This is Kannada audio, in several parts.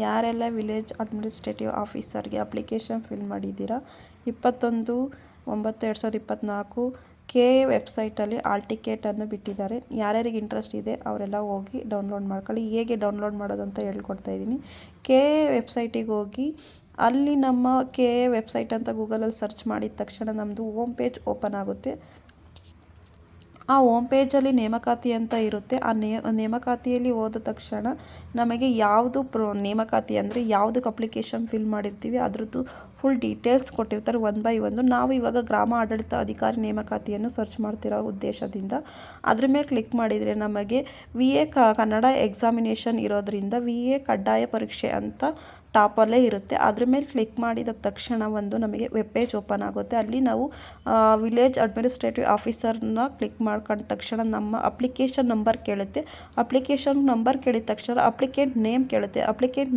ಯಾರೆಲ್ಲ ವಿಲೇಜ್ ಅಡ್ಮಿನಿಸ್ಟ್ರೇಟಿವ್ ಆಫೀಸರ್ಗೆ ಅಪ್ಲಿಕೇಶನ್ ಫಿಲ್ ಮಾಡಿದ್ದೀರಾ 21/9/2024 ಕೆ ಎ ವೆಬ್ಸೈಟಲ್ಲಿ ಆಲ್ ಟಿಕೆಟನ್ನು ಬಿಟ್ಟಿದ್ದಾರೆ. ಯಾರ್ಯಾರಿಗೆ ಇಂಟ್ರೆಸ್ಟ್ ಇದೆ ಅವರೆಲ್ಲ ಹೋಗಿ ಡೌನ್ಲೋಡ್ ಮಾಡ್ಕೊಳ್ಳಿ. ಹೇಗೆ ಡೌನ್ಲೋಡ್ ಮಾಡೋದು ಅಂತ ಹೇಳ್ಕೊಡ್ತಾ ಇದ್ದೀನಿ. ಕೆ ಎ ವೆಬ್ಸೈಟಿಗೆ ಹೋಗಿ ಅಲ್ಲಿ ನಮ್ಮ ಕೆ ಎ ವೆಬ್ಸೈಟ್ ಅಂತ ಗೂಗಲಲ್ಲಿ ಸರ್ಚ್ ಮಾಡಿದ ತಕ್ಷಣ ನಮ್ಮದು ಹೋಮ್ ಪೇಜ್ ಓಪನ್ ಆಗುತ್ತೆ. ಆ ಹೋಮ್ ಪೇಜಲ್ಲಿ ನೇಮಕಾತಿ ಅಂತ ಇರುತ್ತೆ. ಆ ನೇಮಕಾತಿಯಲ್ಲಿ ಹೋದ ತಕ್ಷಣ ನಮಗೆ ಯಾವುದು ನೇಮಕಾತಿ ಅಂದರೆ ಯಾವುದಕ್ಕೆ ಅಪ್ಲಿಕೇಶನ್ ಫಿಲ್ ಮಾಡಿರ್ತೀವಿ ಅದರದ್ದು ಫುಲ್ ಡೀಟೇಲ್ಸ್ ಕೊಟ್ಟಿರ್ತಾರೆ 1 by 1. ನಾವು ಇವಾಗ ಗ್ರಾಮ ಆಡಳಿತ ಅಧಿಕಾರಿ ನೇಮಕಾತಿಯನ್ನು ಸರ್ಚ್ ಮಾಡ್ತಿರೋ ಉದ್ದೇಶದಿಂದ ಅದ್ರ ಮೇಲೆ ಕ್ಲಿಕ್ ಮಾಡಿದರೆ ನಮಗೆ VA ಕನ್ನಡ ಎಕ್ಸಾಮಿನೇಷನ್ ಇರೋದ್ರಿಂದ VA ಕಡ್ಡಾಯ ಪರೀಕ್ಷೆ ಅಂತ ಟಾಪಲ್ಲೇ ಇರುತ್ತೆ. ಅದ್ರ ಮೇಲೆ ಕ್ಲಿಕ್ ಮಾಡಿದ ತಕ್ಷಣ ನಮಗೆ ವೆಬ್ ಪೇಜ್ ಓಪನ್ ಆಗುತ್ತೆ. ಅಲ್ಲಿ ನಾವು ವಿಲೇಜ್ ಅಡ್ಮಿನಿಸ್ಟ್ರೇಟಿವ್ ಆಫೀಸರ್ನ ಕ್ಲಿಕ್ ಮಾಡ್ಕೊಂಡ ತಕ್ಷಣ ನಮ್ಮ ಅಪ್ಲಿಕೇಶನ್ ನಂಬರ್ ಕೇಳುತ್ತೆ. ಅಪ್ಲಿಕೇಶನ್ ನಂಬರ್ ಕೇಳಿದ ತಕ್ಷಣ ಅಪ್ಲಿಕೆಂಟ್ ನೇಮ್ ಕೇಳುತ್ತೆ. ಅಪ್ಲಿಕೆಂಟ್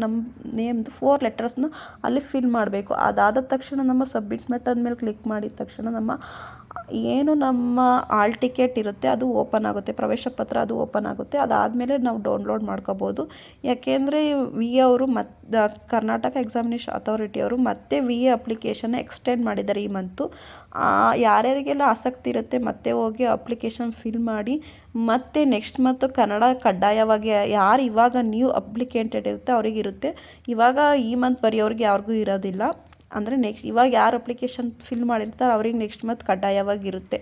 ನೇಮ್ದು 4 ಲೆಟರ್ಸ್ನ ಅಲ್ಲಿ ಫಿಲ್ ಮಾಡಬೇಕು. ಅದಾದ ತಕ್ಷಣ ನಮ್ಮ ಸಬ್ಮಿಟ್ ಬಟನ್ ಮೇಲೆ ಕ್ಲಿಕ್ ಮಾಡಿದ ತಕ್ಷಣ ನಮ್ಮ ಆಲ್ ಟಿಕೆಟ್ ಇರುತ್ತೆ ಅದು ಓಪನ್ ಆಗುತ್ತೆ. ಪ್ರವೇಶ ಪತ್ರ ಅದು ಓಪನ್ ಆಗುತ್ತೆ. ಅದಾದಮೇಲೆ ನಾವು ಡೌನ್ಲೋಡ್ ಮಾಡ್ಕೋಬೋದು. ಯಾಕೆಂದರೆ VA ಅವರು ಕರ್ನಾಟಕ ಎಕ್ಸಾಮಿನೇಷನ್ ಅಥಾರಿಟಿಯವರು ಮತ್ತೆ VA ಅಪ್ಲಿಕೇಶನ್ನ ಎಕ್ಸ್ಟೆಂಡ್ ಮಾಡಿದ್ದಾರೆ ಈ ಮಂತು. ಯಾರ್ಯಾರಿಗೆಲ್ಲ ಆಸಕ್ತಿ ಇರುತ್ತೆ ಮತ್ತೆ ಹೋಗಿ ಅಪ್ಲಿಕೇಶನ್ ಫಿಲ್ ಮಾಡಿ ಮತ್ತು ನೆಕ್ಸ್ಟ್ ಮಂತು ಕನ್ನಡ ಕಡ್ಡಾಯವಾಗಿ ಯಾರು ಇವಾಗ ನ್ಯೂ ಅಪ್ಲಿಕೆಂಟೆಡ್ ಇರುತ್ತೆ ಅವರಿಗಿರುತ್ತೆ. ಇವಾಗ ಈ ಮಂತ್ ಬರೆಯೋರಿಗೆ ಯಾರಿಗೂ ಇರೋದಿಲ್ಲ. ಅಂದರೆ ನೆಕ್ಸ್ಟ್ ಇವಾಗ ಯಾರು ಅಪ್ಲಿಕೇಶನ್ ಫಿಲ್ ಮಾಡಿರ್ತಾರೆ ಅವ್ರಿಗೆ ನೆಕ್ಸ್ಟ್ ಮಂತ್ ಕಡ್ಡಾಯವಾಗಿರುತ್ತೆ.